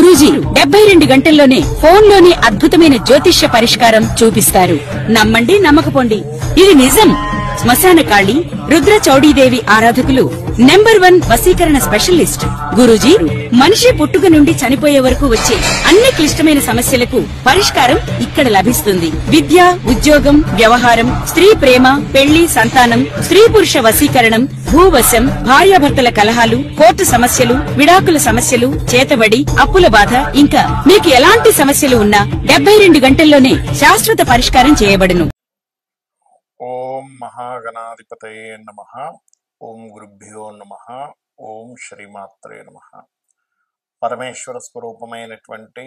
గురూజీ 72 గంటల్లోనే ఫోన్ లోనే అద్భుతమైన జ్యోతిష్య పరిష్కారం చూపిస్తారు. నమ్మండి నమ్మకపోండి, ఇది నిజం. శ్మశాన కాళి రుద్ర చౌడీదేవి ఆరాధకులు నంబర్ 1 వశీకరణ స్పెషలిస్ట్ గురూజీ. మనిషి పుట్టుక నుండి చనిపోయే వరకు వచ్చే అన్ని క్లిష్టమైన సమస్యలకు పరిష్కారం ఇక్కడ లభిస్తుంది. విద్య, ఉద్యోగం, వ్యవహారం, స్త్రీ ప్రేమ, పెళ్లి, సంతానం, స్త్రీ పురుష వశీకరణం, భూవశం, భార్యాభర్తల కలహాలు, కోర్టు సమస్యలు, విడాకుల సమస్యలు, చేతబడి, అప్పుల బాధ, ఇంకా మీకు ఎలాంటి సమస్యలు ఉన్నా 72 గంటల్లోనే శాశ్వత పరిష్కారం చేయబడును. ఓం మహాగణాధిపతయే నమః. ఓం గురుభ్యో నమః. ఓం శ్రీమాత్రే నమః. పరమేశ్వర స్వరూపమైనటువంటి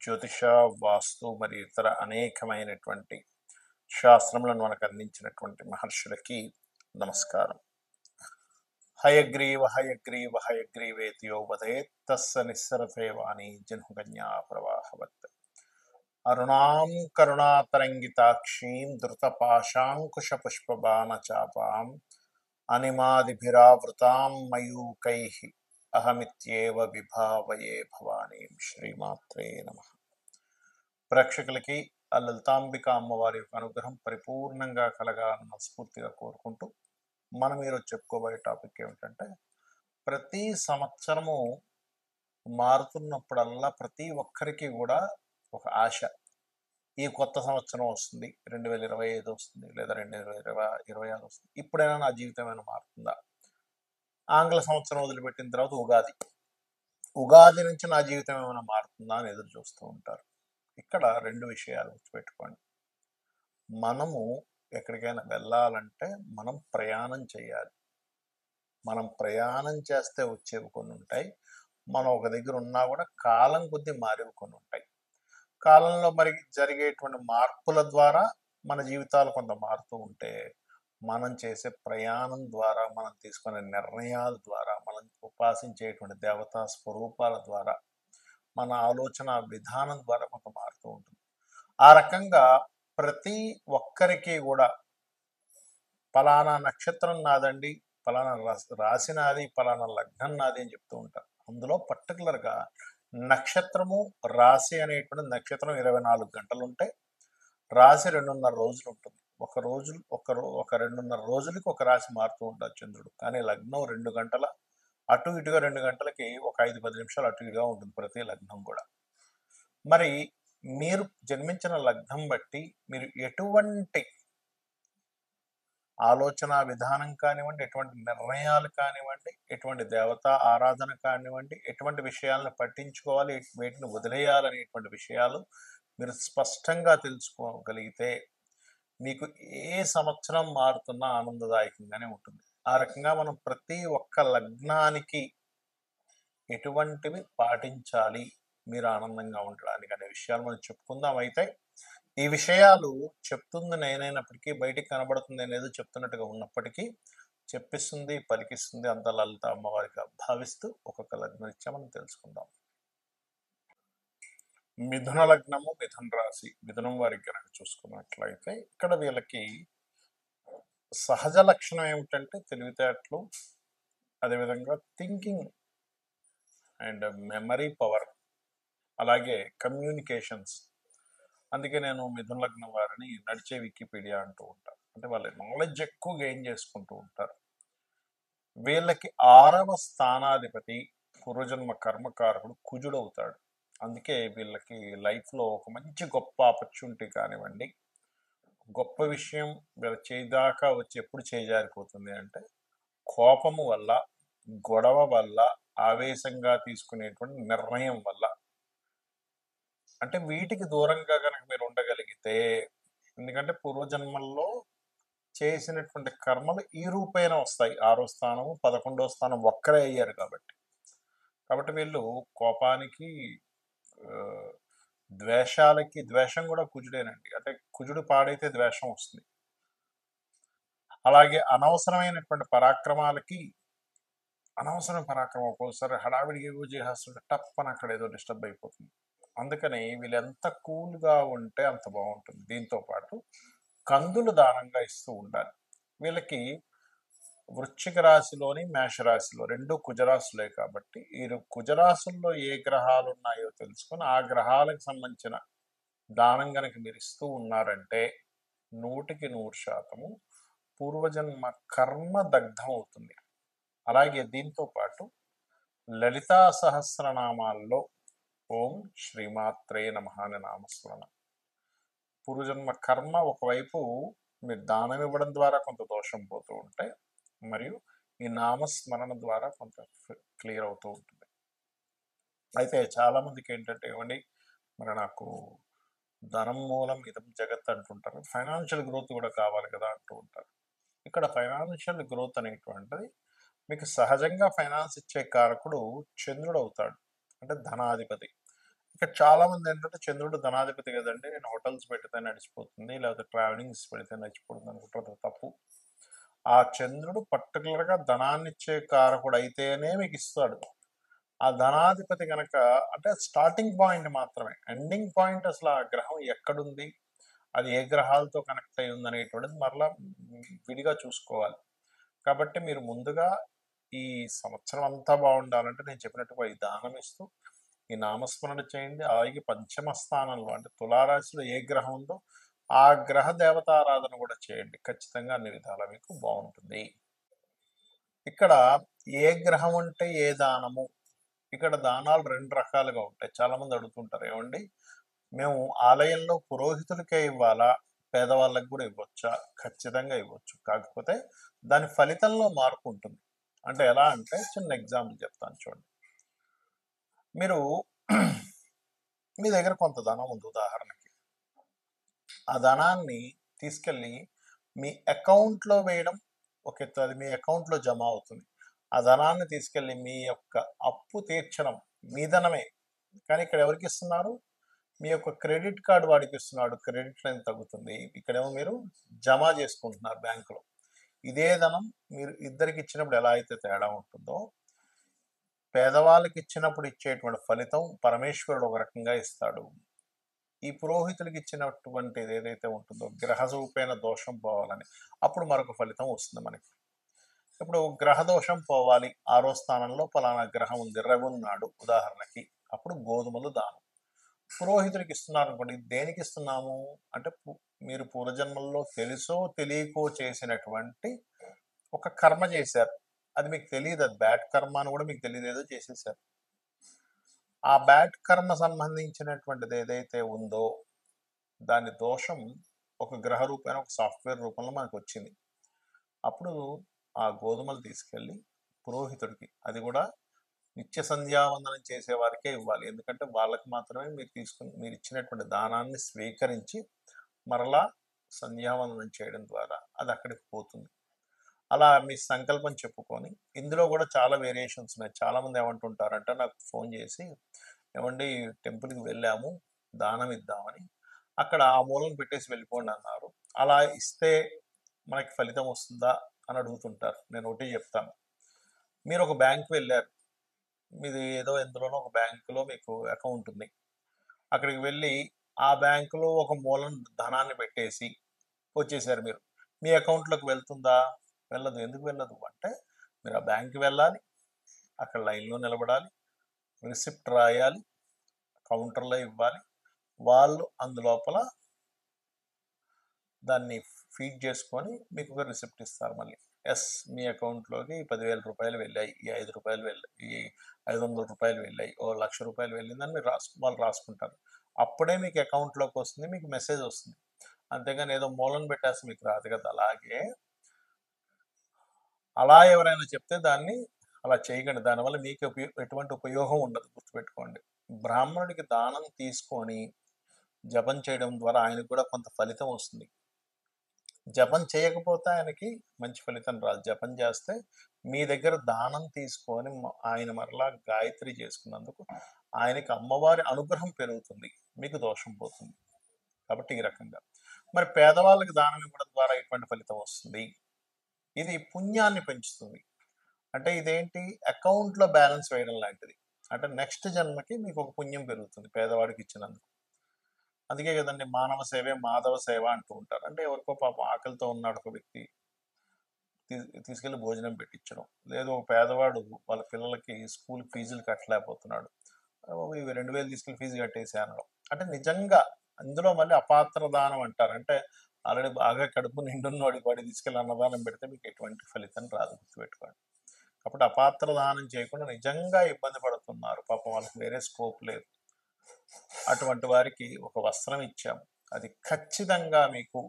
జ్యోతిష, వాస్తు మరియు ఇతర అనేకమైనటువంటి శాస్త్రములను మనకు అందించినటువంటి మహర్షులకి నమస్కారం. హయగ్రీవ హయగ్రీవ హయగ్రీవేతియో వదేత్ తస్స నిస్సరతే వాణి జన్హుకన్యా ప్రవాహవత్. అరుణాం కరుణాతరంగితాక్షీం ధృతపాశాంకుశ పుష్పబాణ చాపాం అనిమాదిభిరావృతాం మయూకైః అహమిత్యేవ విభావయే భవానీం. శ్రీమాత్రే నమః. ప్రేక్షకులకి ఆ లలితాంబిక అమ్మవారి యొక్క అనుగ్రహం పరిపూర్ణంగా కలగాలని మనస్ఫూర్తిగా కోరుకుంటూ మనం ఈరోజు చెప్పుకోబోయే టాపిక్ ఏమిటంటే, ప్రతి సంవత్సరము మారుతున్నప్పుడల్లా ప్రతి ఒక్కరికి కూడా ఒక ఆశ. ఈ కొత్త సంవత్సరం వస్తుంది, 2025 వస్తుంది, లేదా 2026 వస్తుంది, ఇప్పుడైనా నా జీవితం ఏమైనా మారుతుందా? ఆంగ్ల సంవత్సరం వదిలిపెట్టిన తర్వాత ఉగాది నుంచి నా జీవితం ఏమైనా మారుతుందా అని ఎదురు చూస్తూ ఉంటారు. ఇక్కడ 2 విషయాలు గుర్తుపెట్టుకోండి. మనము ఎక్కడికైనా వెళ్ళాలంటే మనం ప్రయాణం చేయాలి. మనం ప్రయాణం చేస్తే వచ్చేవి కొన్ని ఉంటాయి, మనం ఒక దగ్గర ఉన్నా కూడా కాలం కొద్దీ మారేవి కొన్ని ఉంటాయి. కాలంలో మరి జరిగేటువంటి మార్పుల ద్వారా మన జీవితాలు కొంత మారుతూ ఉంటే, మనం చేసే ప్రయాణం ద్వారా, మనం తీసుకునే నిర్ణయాల ద్వారా, మనం ఉపాసించేటువంటి దేవతా స్వరూపాల ద్వారా, మన ఆలోచన విధానం ద్వారా కొంత మారుతూ ఉంటుంది. ఆ రకంగా ప్రతి ఒక్కరికి కూడా పలానా నక్షత్రం నాదండి, పలానా రాశి నాది, పలానా లగ్నం నాది అని చెప్తూ ఉంటారు. అందులో పర్టికులర్గా నక్షత్రము, రాశి అనేటువంటి నక్షత్రం 24 గంటలు ఉంటే, రాశి 2.5 రోజులు ఉంటుంది. ఒక 2.5 రోజులకి ఒక రాశి మారుతూ ఉంటారు చంద్రుడు. కానీ లగ్నం 2 గంటల అటు ఇటుగా, 2 గంటలకి ఒక 5-10 నిమిషాలు అటు ఇటుగా ఉంటుంది ప్రతి లగ్నం కూడా. మరి మీరు జన్మించిన లగ్నం బట్టి మీరు ఎటువంటి ఆలోచన విధానం కానివ్వండి, ఎటువంటి నిర్ణయాలు కానివ్వండి, ఎటువంటి దేవతా ఆరాధన కానివ్వండి, ఎటువంటి విషయాలను పట్టించుకోవాలి, వీటిని వదిలేయాలనేటువంటి విషయాలు మీరు స్పష్టంగా తెలుసుకోగలిగితే మీకు ఏ సంవత్సరం మారుతున్నా ఆనందదాయకంగానే ఉంటుంది. ఆ రకంగా మనం ప్రతి ఒక్క లగ్నానికి ఎటువంటివి పాటించాలి మీరు ఆనందంగా ఉండడానికి అనే విషయాలు మనం చెప్పుకుందాం. అయితే ఈ విషయాలు చెప్తుంది నేనైనప్పటికీ, బయటికి కనబడుతుంది అనేది చెప్తున్నట్టుగా ఉన్నప్పటికీ, చెప్పిస్తుంది పలికిస్తుంది అంత లలిత అమ్మవారిగా భావిస్తూ ఒక్కొక్క లగ్నం ఇచ్చా మనం తెలుసుకుందాం. మిథున లగ్నము, మిథున రాశి, మిథునం వారికి కనుక చూసుకున్నట్లయితే ఇక్కడ వీళ్ళకి సహజ లక్షణం ఏమిటంటే తెలివితేటలు, అదేవిధంగా థింకింగ్ అండ్ మెమరీ పవర్, అలాగే కమ్యూనికేషన్స్. అందుకే నేను మిథున లగ్నం వారిని నడిచే వికీపీడియా అంటూ ఉంటాను. అంటే వాళ్ళ నాలెడ్జ్ ఎక్కువ గెయిన్ చేసుకుంటూ ఉంటారు. వీళ్ళకి 6వ స్థానాధిపతి పూర్వజన్మ కర్మకారకుడు కుజుడు అవుతాడు. అందుకే వీళ్ళకి లైఫ్లో ఒక మంచి గొప్ప ఆపర్చునిటీ కానివ్వండి, గొప్ప విషయం వీళ్ళ చేదాకా వచ్చి ఎప్పుడు చేజారిపోతుంది అంటే కోపము వల్ల, గొడవ వల్ల, ఆవేశంగా తీసుకునేటువంటి నిర్ణయం వల్ల. అంటే వీటికి దూరంగా కనుక మీరు ఉండగలిగితే, ఎందుకంటే పూర్వజన్మల్లో చేసినటువంటి కర్మలు ఈ రూపేణ వస్తాయి. 6వ స్థానము 11వ స్థానం ఒక్కరే అయ్యారు కాబట్టి వీళ్ళు కోపానికి, ద్వేషాలకి, ద్వేషం కూడా కుజుడేనండి. అంటే కుజుడు పాడైతే ద్వేషం వస్తుంది. అలాగే అనవసరమైనటువంటి పరాక్రమాలకి, అనవసరమైన పరాక్రమం ఒక్కోసారి హడావిడిగా ఏవో చేస్తుంటే టప్పని అక్కడ ఏదో డిస్టర్బ్ అయిపోతుంది. అందుకని వీళ్ళు ఎంత కూల్గా ఉంటే అంత బాగుంటుంది. దీంతో పాటు కందులు దానంగా ఇస్తూ ఉండాలి. వీళ్ళకి వృశ్చిక రాశిలోని మేషరాశిలో రెండు కుజరాశులే కాబట్టి ఈ కుజరాశుల్లో ఏ గ్రహాలు ఉన్నాయో తెలుసుకొని ఆ గ్రహాలకు సంబంధించిన దానం గనక మీరు ఇస్తూ ఉన్నారంటే 100% పూర్వజన్మ కర్మ దగ్ధం అవుతుంది. అలాగే దీంతో పాటు లలితా సహస్రనామాల్లో ఓం శ్రీమాత్రే నమః అనే నామస్మరణ, పూర్వజన్మ కర్మ ఒకవైపు మీరు దానం ఇవ్వడం ద్వారా కొంత దోషం పోతూ ఉంటే, మరియు ఈ నామస్మరణ ద్వారా కొంత క్లియర్ అవుతూ ఉంటుంది. అయితే చాలామందికి ఏంటంటే ఇవ్వండి, మరి నాకు ధనం మూలం ఇదం జగత్ అంటుంటారు, ఫైనాన్షియల్ గ్రోత్ కూడా కావాలి కదా అంటూ ఉంటారు. ఇక్కడ ఫైనాన్షియల్ గ్రోత్ అనేటువంటిది మీకు సహజంగా ఫైనాన్స్ ఇచ్చే కారకుడు చంద్రుడు అవుతాడు, అంటే ధనాధిపతి. ఇక్కడ చాలా మంది ఏంటంటే చంద్రుడు ధనాధిపతి కదండి, నేను హోటల్స్ పెడితే నడిచిపోతుంది, లేకపోతే ట్రావెలింగ్స్ పెడితే నడిచిపోతుంది అనుకుంటారు. తప్పు. ఆ చంద్రుడు పర్టికులర్గా ధనాన్ని ఇచ్చే కారకుడు అయితేనే మీకు ఇస్తాడు. ఆ ధనాధిపతి కనుక, అంటే స్టార్టింగ్ పాయింట్ మాత్రమే, ఎండింగ్ పాయింట్ అసలు ఆ గ్రహం ఎక్కడుంది, అది ఏ గ్రహాలతో కనెక్ట్ అయి ఉంది అనేటువంటిది మరలా విడిగా చూసుకోవాలి. కాబట్టి మీరు ముందుగా ఈ సంవత్సరం అంతా బాగుండాలంటే నేను చెప్పినట్టుగా ఈ దానం ఇస్తూ ఈ నామస్మరణ చేయండి. అలాగే పంచమ స్థానంలో అంటే తులారాశిలో ఏ గ్రహం ఉందో ఆ గ్రహ దేవతారాధన కూడా చేయండి. ఖచ్చితంగా అన్ని విధాలా మీకు బాగుంటుంది. ఇక్కడ ఏ గ్రహం అంటే ఏ దానము, ఇక్కడ దానాలు రెండు రకాలుగా ఉంటాయి. చాలా మంది అడుగుతుంటారు, ఏమండి మేము ఆలయంలో పురోహితులకే ఇవ్వాలా, పేదవాళ్ళకి కూడా ఇవ్వచ్చా? ఖచ్చితంగా ఇవ్వచ్చు. కాకపోతే దాని ఫలితంలో మార్పు ఉంటుంది. అంటే ఎలా అంటే చిన్న ఎగ్జాంపుల్ చెప్తాను చూడండి. మీరు మీ దగ్గర కొంత ధనం ఉంది ఉదాహరణకి, ఆ ధనాన్ని తీసుకెళ్ళి మీ అకౌంట్లో వేయడం ఒక ఎత్తు, అది మీ అకౌంట్లో జమ అవుతుంది. ఆ ధనాన్ని తీసుకెళ్ళి మీ యొక్క అప్పు తీర్చడం మీ ధనమే, కానీ ఇక్కడ ఎవరికి ఇస్తున్నారు? మీ యొక్క క్రెడిట్ కార్డు వాడికి ఇస్తున్నాడు, క్రెడిట్ లైన్ తగ్గుతుంది. ఇక్కడేమో మీరు జమ చేసుకుంటున్నారు బ్యాంకులో. ఇదే ధనం మీరు ఇద్దరికి ఇచ్చినప్పుడు ఎలా అయితే తేడా ఉంటుందో, పేదవాళ్ళకి ఇచ్చినప్పుడు ఇచ్చేటువంటి ఫలితం పరమేశ్వరుడు ఒక రకంగా ఇస్తాడు. ఈ పురోహితులకి ఇచ్చినటువంటిది ఏదైతే ఉంటుందో గ్రహరూపేణ దోషం పోవాలని, అప్పుడు మరొక ఫలితం వస్తుంది మనకి. ఇప్పుడు గ్రహదోషం పోవాలి, 6వ స్థానంలో పలానా గ్రహం ఉంది, రవి ఉన్నాడు ఉదాహరణకి, అప్పుడు గోధుమలు దానం. పురోహితుడికి ఇస్తున్నారు అనుకోండి, దేనికి ఇస్తున్నాము అంటే మీరు పూర్వజన్మల్లో తెలుసో తెలియకో చేసినటువంటి ఒక కర్మ చేశారు, అది మీకు తెలియదు, అది బ్యాడ్ కర్మ అని కూడా మీకు తెలియదు, ఏదో చేసేసారు. ఆ బ్యాడ్ కర్మ సంబంధించినటువంటిది ఏదైతే ఉందో దాని దోషం ఒక గ్రహ రూపేణ ఒక సాఫ్ట్వేర్ రూపంలో మనకు వచ్చింది. అప్పుడు ఆ గోధుమలు తీసుకెళ్ళి పురోహితుడికి, అది కూడా నిత్య సంధ్యావందనం చేసే వారికే ఇవ్వాలి. ఎందుకంటే వాళ్ళకి మాత్రమే మీరు ఇచ్చినటువంటి దానాన్ని స్వీకరించి మరలా సంధ్యావందనం చేయడం ద్వారా అది అక్కడికి పోతుంది. అలా మీ సంకల్పం చెప్పుకొని, ఇందులో కూడా చాలా వేరియేషన్స్ ఉన్నాయి. చాలామంది ఏమంటుంటారంటే నాకు ఫోన్ చేసి, ఏమండి టెంపుల్కి వెళ్ళాము దానం ఇద్దామని, అక్కడ ఆ మూలం పెట్టేసి వెళ్ళిపోండి అన్నారు. అలా ఇస్తే మనకి ఫలితం వస్తుందా అని అడుగుతుంటారు. నేను ఒకటి చెప్తాను, మీరు ఒక బ్యాంక్ వెళ్ళారు, మీది ఏదో ఎందులోనో ఒక బ్యాంకులో మీకు అకౌంట్ ఉంది, అక్కడికి వెళ్ళి ఆ బ్యాంకులో ఒక మూలం ధనాన్ని పెట్టేసి వచ్చేసారు. మీరు మీ అకౌంట్లోకి వెళ్తుందా? వెళ్ళదు. ఎందుకు వెళ్ళదు అంటే, మీరు ఆ బ్యాంక్కి వెళ్ళాలి, అక్కడ లైన్లో నిలబడాలి, రిసిప్ట్ రాయాలి, కౌంటర్లో ఇవ్వాలి, వాళ్ళు అందులోపల దాన్ని ఫీడ్ చేసుకొని మీకు ఒక రిసిప్ట్ ఇస్తారు. మళ్ళీ ఎస్ మీ అకౌంట్లోకి 10,000 రూపాయలు వెళ్ళాయి, ఈ 5 రూపాయలు వెళ్ళాయి, ఈ 500 రూపాయలు వెళ్ళాయి, ఓ 1,00,000 రూపాయలు వెళ్ళిందని మీరు వాళ్ళు రాసుకుంటారు. అప్పుడే మీకు అకౌంట్లోకి వస్తుంది, మీకు మెసేజ్ వస్తుంది. అంతేగాని ఏదో మూలం పెట్టేస్తే మీకు రాదు కదా. అలాగే అలా ఎవరైనా చెప్తే దాన్ని అలా చేయకండి, దానివల్ల మీకు ఎటువంటి ఉపయోగం ఉండదు, గుర్తుపెట్టుకోండి. బ్రాహ్మణుడికి దానం తీసుకొని జపం చేయడం ద్వారా ఆయనకు కూడా కొంత ఫలితం వస్తుంది. జపం చేయకపోతే ఆయనకి మంచి ఫలితం రాదు. జపం చేస్తే మీ దగ్గర దానం తీసుకొని ఆయన మరలా గాయత్రి చేసుకున్నందుకు ఆయనకి అమ్మవారి అనుగ్రహం పెరుగుతుంది, మీకు దోషం పోతుంది. కాబట్టి ఈ రకంగా మరి పేదవాళ్ళకి దానం ఇవ్వడం ద్వారా ఎటువంటి ఫలితం వస్తుంది? ఇది పుణ్యాన్ని పెంచుతుంది. అంటే ఇదేంటి, అకౌంట్లో బ్యాలెన్స్ వేయడం లాంటిది. అంటే నెక్స్ట్ జన్మకి మీకు ఒక పుణ్యం పెరుగుతుంది పేదవాడికి ఇచ్చినందుకు. అందుకే కదండి మానవ సేవే మాధవ సేవ అంటూ ఉంటారు. అంటే ఎవరికో పాపం ఆకలితో ఉన్నాడు ఒక వ్యక్తి, తీసుకెళ్లి భోజనం పెట్టించడం, లేదు ఒక పేదవాడు వాళ్ళ పిల్లలకి స్కూల్ ఫీజులు కట్టలేకపోతున్నాడు, ఇవి 2000 తీసుకెళ్లి ఫీజు కట్టేసి అనడం. అంటే నిజంగా అందులో మళ్ళీ అపాత్ర దానం అంటారు. అంటే ఆల్రెడీ బాగా కడుపు నిండున్నవాడికి వాడి తీసుకెళ్ళి అన్నదానం పెడితే మీకు ఎటువంటి ఫలితం రాదు, గుర్తుపెట్టుకోండి. కాబట్టి అపాత్ర దానం చేయకుండా నిజంగా ఇబ్బంది పడుతున్నారు, పాపం వాళ్ళకి వేరే స్కోప్ లేదు, అటువంటి వారికి ఒక వస్త్రం ఇచ్చాము. అది ఖచ్చితంగా మీకు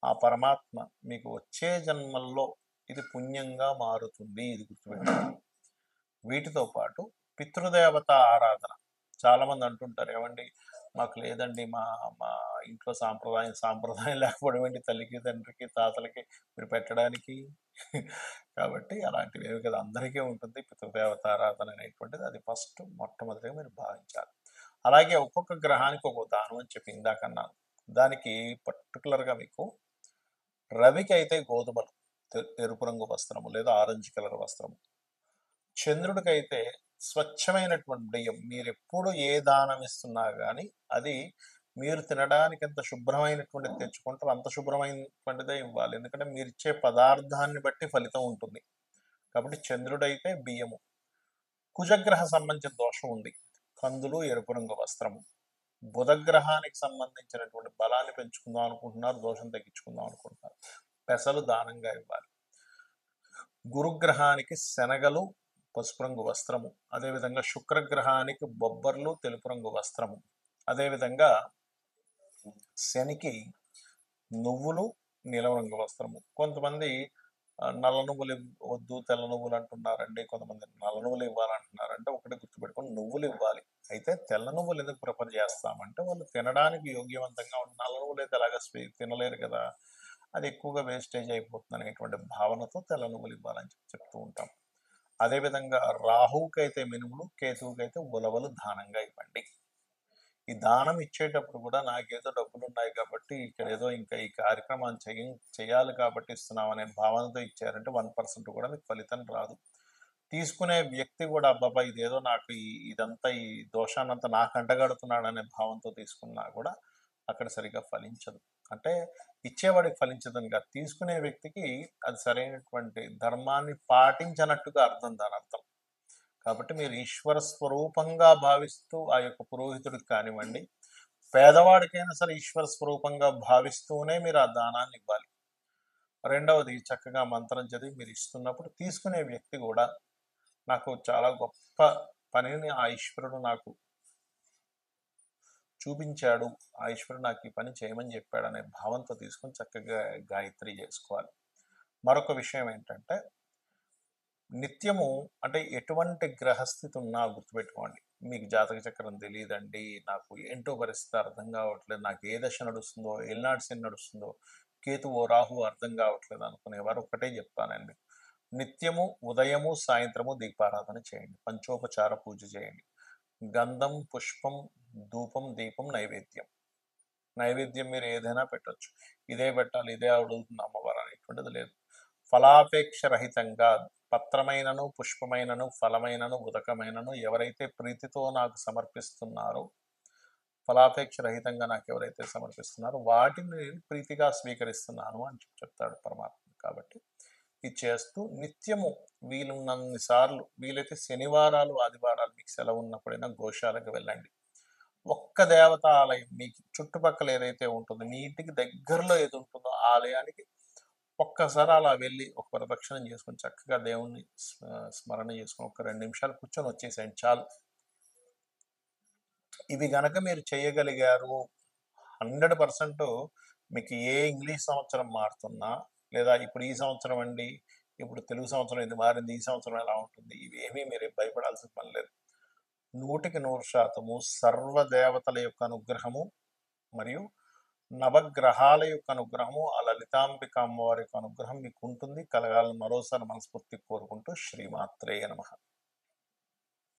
ఆ పరమాత్మ మీకు వచ్చే జన్మల్లో ఇది పుణ్యంగా మారుతుంది, ఇది గుర్తుపెట్టుకోండి. వీటితో పాటు పితృదేవత ఆరాధన. చాలామంది అంటుంటారు, ఏమండి మాకు లేదండి, మా మా ఇంట్లో సాంప్రదాయం లేకపోవడం ఏంటి, తల్లికి తండ్రికి తాతలకి మీరు పెట్టడానికి. కాబట్టి అలాంటివి ఏమి కదా, అందరికీ ఉంటుంది పితృదేవత ఆరాధన అనేటువంటిది. అది ఫస్ట్ మొట్టమొదటిగా మీరు భావించాలి. అలాగే ఒక్కొక్క గ్రహానికి ఒక దానం అని చెప్పి ఇందాకన్నాను. దానికి పర్టికులర్గా మీకు రవికి అయితే గోధుమలు, ఎరుపు రంగు వస్త్రము లేదా ఆరెంజ్ కలర్ వస్త్రము, చంద్రుడికైతే స్వచ్ఛమైనటువంటి బియ్యం. మీరు ఎప్పుడు ఏ దానం ఇస్తున్నా కానీ అది మీరు తినడానికి ఎంత శుభ్రమైనటువంటిది తెచ్చుకుంటారో అంత శుభ్రమైనటువంటిదే ఇవ్వాలి, ఎందుకంటే మీరు ఇచ్చే పదార్థాన్ని బట్టి ఫలితం ఉంటుంది. కాబట్టి చంద్రుడైతే బియ్యము. కుజగ్రహ సంబంధించిన దోషం ఉంది, కందులు, ఎరుపు రంగు వస్త్రము. బుధగ్రహానికి సంబంధించినటువంటి బలాన్ని పెంచుకుందాం అనుకుంటున్నారు, దోషం తగ్గించుకుందాం అనుకుంటున్నారు, పెసలు దానంగా ఇవ్వాలి. గురుగ్రహానికి శనగలు, పసుపు రంగు వస్త్రము. అదేవిధంగా శుక్రగ్రహానికి బొబ్బర్లు, తెలుపు రంగు వస్త్రము. అదేవిధంగా శనికి నువ్వులు, నీలం రంగు వస్త్రము. కొంతమంది నల్ల నువ్వులు వద్దు తెల్ల నువ్వులు అంటున్నారండి, కొంతమంది నల్ల నువ్వులు ఇవ్వాలంటున్నారంటే ఒకటి గుర్తుపెట్టుకొని నువ్వులు ఇవ్వాలి. అయితే తెల్ల నువ్వులు ఎందుకు ప్రిఫర్ చేస్తామంటే వాళ్ళు తినడానికి యోగ్యవంతంగా ఉంటుంది, నల్ల నువ్వులు అయితే అలాగా తినలేరు కదా, అది ఎక్కువగా వేస్టేజ్ అయిపోతుంది అనేటువంటి భావనతో తెల్ల నువ్వులు ఇవ్వాలని చెప్తూ ఉంటాం. అదేవిధంగా రాహువుకి అయితే మినుములు, కేతువుకి అయితే ఉలవలు దానంగా ఇవ్వండి. ఈ దానం ఇచ్చేటప్పుడు కూడా నాకేదో డబ్బులు ఉన్నాయి కాబట్టి ఇక్కడ ఏదో ఇంకా ఈ కార్యక్రమాన్ని చేయాలి కాబట్టి ఇస్తున్నాం అనే భావనతో ఇచ్చారంటే 1% కూడా మీకు ఫలితం రాదు. తీసుకునే వ్యక్తి కూడా అబ్బాబా ఇదేదో నాకు ఇదంతా ఈ దోషాన్నంతా నాకు అంటగడుతున్నాడు అనే భావంతో తీసుకున్నా కూడా అక్కడ సరిగా ఫలించదు. అంటే ఇచ్చేవాడికి ఫలించదని కాదు, తీసుకునే వ్యక్తికి అది సరైనటువంటి ధర్మాన్ని పాటించనట్టుగా అర్థం, దాని అర్థం. కాబట్టి మీరు ఈశ్వర స్వరూపంగా భావిస్తూ ఆ యొక్క పురోహితుడికి కానివ్వండి, పేదవాడికైనా సరే ఈశ్వర స్వరూపంగా భావిస్తూనే మీరు ఆ దానాన్ని ఇవ్వాలి. రెండవది, చక్కగా మంత్రం చదివి మీరు ఇస్తున్నప్పుడు తీసుకునే వ్యక్తి కూడా నాకు చాలా గొప్ప పనిని ఆ ఈశ్వరుడు నాకు చూపించాడు, ఆ ఈశ్వరుడు నాకు ఈ పని చేయమని చెప్పాడు అనే భావంతో తీసుకొని చక్కగా గాయత్రి చేసుకోవాలి. మరొక విషయం ఏంటంటే నిత్యము, అంటే ఎటువంటి గ్రహస్థితి ఉన్నా గుర్తుపెట్టుకోండి, మీకు జాతక చక్రం తెలియదండి, నాకు ఏంటో పరిస్థితి అర్థం కావట్లేదు, నాకు ఏ దశ నడుస్తుందో, ఏలినాటి శని నడుస్తుందో, కేతువో రాహు అర్థం కావట్లేదు అనుకునేవారు ఒకటే చెప్తానండి, నిత్యము ఉదయము సాయంత్రము దీపారాధన చేయండి, పంచోపచార పూజ చేయండి. గంధం, పుష్పం, ధూపం, దీపం, నైవేద్యం. నైవేద్యం మీరు ఏదైనా పెట్టచ్చు, ఇదే పెట్టాలి ఇదే అడుగుతుంది అమ్మవారు అనేటువంటిది లేదు. ఫలాపేక్ష రహితంగా పత్రమైనను, పుష్పమైనను, ఫలమైనను, ఉదకమైనను ఎవరైతే ప్రీతితో నాకు సమర్పిస్తున్నారో, ఫలాపేక్ష రహితంగా నాకు ఎవరైతే సమర్పిస్తున్నారో వాటిని నేను ప్రీతిగా స్వీకరిస్తున్నాను అని చెప్తాడు పరమాత్మ. కాబట్టి ఇది చేస్తూ నిత్యము వీలున్నన్ని సార్లు, వీలైతే శనివారాలు, ఆదివారాలు మీకు సెలవు ఉన్నప్పుడైనా గోశాలకు వెళ్ళండి. ఒక్క దేవత ఆలయం మీకు చుట్టుపక్కల ఏదైతే ఉంటుందో, మీ ఇంటికి దగ్గరలో ఏది ఉంటుందో ఆ ఆలయానికి ఒక్కసారి అలా వెళ్ళి ఒక ప్రదక్షిణం చేసుకొని చక్కగా దేవుణ్ణి స్మరణ చేసుకొని ఒక 2 నిమిషాలు కూర్చొని వచ్చేసేయండి చాలు. ఇవి గనక మీరు చేయగలిగారు 100% మీకు ఏ ఇంగ్లీష్ సంవత్సరం మారుతున్నా, లేదా ఇప్పుడు ఈ సంవత్సరం అండి, ఇప్పుడు తెలుగు సంవత్సరం ఇది మారింది, ఈ సంవత్సరం ఎలా ఉంటుంది, ఇవేమీ మీరు భయపడాల్సిన పని లేదు. 100% సర్వదేవతల యొక్క అనుగ్రహము మరియు నవగ్రహాల యొక్క అనుగ్రహము, ఆ లలితాంబిక అమ్మవారి యొక్క అనుగ్రహం మీకు ఉంటుంది, కలగాలని మరోసారి మనస్ఫూర్తి కోరుకుంటూ శ్రీమాత్రేయ నమః.